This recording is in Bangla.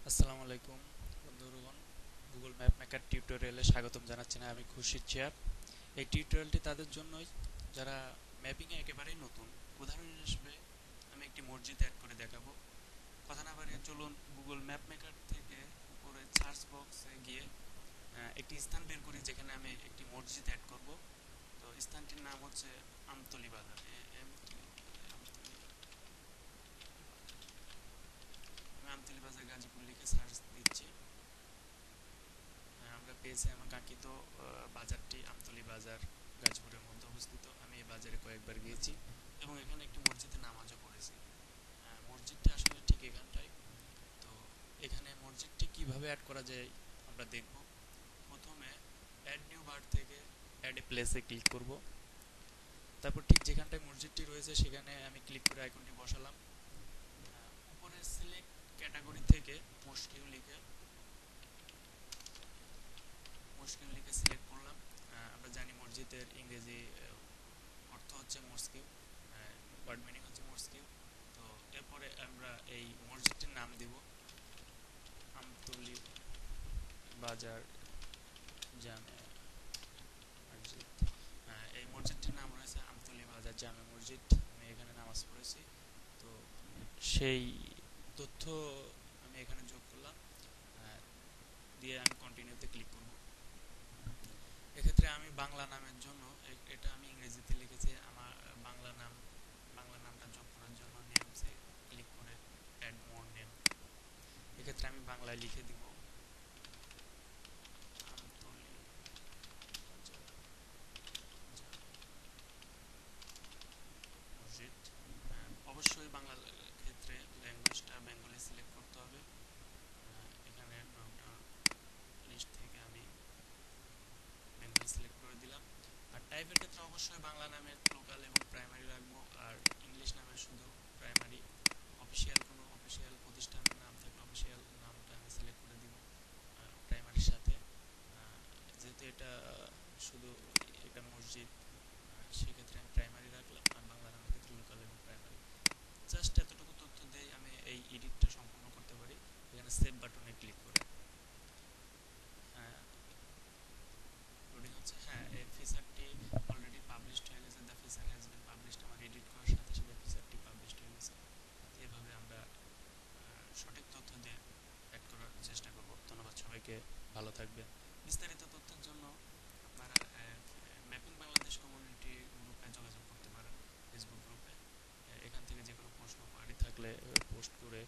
আসসালামু আলাইকুম বন্ধুগণ, গুগল ম্যাপ মেকার টিউটোরিয়ালে স্বাগতম জানাচ্ছি। আমি খুশি চেয়ার। এই টিউটোরিয়ালটি তাদের জন্যই যারা ম্যাপিংয়ে একেবারেই নতুন। উদাহরণ হিসেবে আমি একটি মসজিদ অ্যাড করে দেখাবো। কথা না বাড়িয়ে চলুন গুগল ম্যাপ মেকার থেকে উপরে সার্চ বক্সে গিয়ে একটি স্থান বের করি যেখানে আমি একটি মসজিদ অ্যাড করব। তো স্থানটির নাম হচ্ছে আমতলী বাজার। আমি আমতলী বাজার গাজীপুর লিখে সার্চ দিচ্ছি। আমরা পেয়েছি আমার কাঙ্ক্ষিত বাজারটি আমতলী বাজার, গাজীপুরের মধ্যে অবস্থিত। আমি এই বাজারে কয়েকবার গিয়েছি এবং এখানে একটি মসজিদে নামাজও পড়েছি। মসজিদটা আসলে ঠিক এখানটায়। তো এখানে মসজিদটি কিভাবে অ্যাড করা যায় আমরা দেখব। প্রথমে অ্যাড নিউ বার থেকে অ্যাড এ প্লেসে ক্লিক করব। তারপর ঠিক যেখানটায় মসজিদটি রয়েছে সেখানে আমি ক্লিক করে আইকনটি বসালাম। উপরে সিলেক্ট ক্যাটাগরি থেকে মসজিদ লিখে সিলেক্ট করলাম। আমরা জানি মসজিদের ইংরেজি অর্থ হচ্ছে মসজিদ, ওয়ার্ড মিনিং হচ্ছে মসজিদ। তো এরপরে আমরা এই মসজিদটির নাম দিব আমতলী বাজার জামে মসজিদ। এই মসজিদটির নাম রয়েছে আমতলী বাজার জামে মসজিদ। আমি এখানে নামাজ পড়েছি, তো সেই তথ্য আমি এখানে যোগ করলাম। দিয়ে আমি কন্টিনিউতে ক্লিক করব। এক্ষেত্রে আমি বাংলা নামের জন্য এটা আমি ইংরেজিতে লিখেছি। আমার বাংলা নামটা যোগ করার জন্য নেমসে ক্লিক করে অ্যাড মোর নেম। এক্ষেত্রে আমি বাংলায় লিখে দিব আমতলী বাজার মসজিদ। অবশ্যই বাংলা ক্ষেত্রে ল্যাঙ্গুয়েজটা বেঙ্গলি সিলেক্ট করতে হবে। এখানে ড্রপডাউন লিস্ট থেকে আমি বেঙ্গলি সিলেক্ট করে দিলাম। আর টাইপের ক্ষেত্রে অবশ্যই বাংলা নামের লোকাল এবং প্রাইমারি রাখবো, আর ইংলিশ নামের শুধু প্রাইমারি। অফিসিয়াল প্রতিষ্ঠানের নাম থাকলে অফিসিয়াল নামটা আমি সিলেক্ট করে দিব প্রাইমারির সাথে। যেহেতু এটা শুধু এটা মসজিদ, সেক্ষেত্রে আমি প্রাইমারি রাখলাম। আর বাংলা নামের ক্ষেত্রে লোকাল এবং প্রাইমারি। জাস্ট এতটুকু তথ্য দিয়ে আমি এই এডিটটা সম্পূর্ণ করতে পারি এখানে সেভ বাটনে ক্লিক করে। লোডিং হচ্ছে। এই ফিচারটি অলরেডি পাবলিশড হয়ে গেছে। The feature has been published. আমার এডিট করার সাথে সাথে ফিচারটি পাবলিশড হয়ে গেছে। এভাবে আমরা সঠিক তথ্য দিয়ে অ্যাড করার চেষ্টা করব। ধন্যবাদ সবাইকে, ভালো থাকবেন। বিস্তারিত তথ্যের জন্য আপনারা ম্যাপিং বাংলাদেশ কমিউনিটি গ্রুপে যোগাযোগ করতে পারেন, ফেসবুক গ্রুপে। এখান থেকে যে কোনো প্রশ্ন কোয়ারি থাকলে পোস্ট করে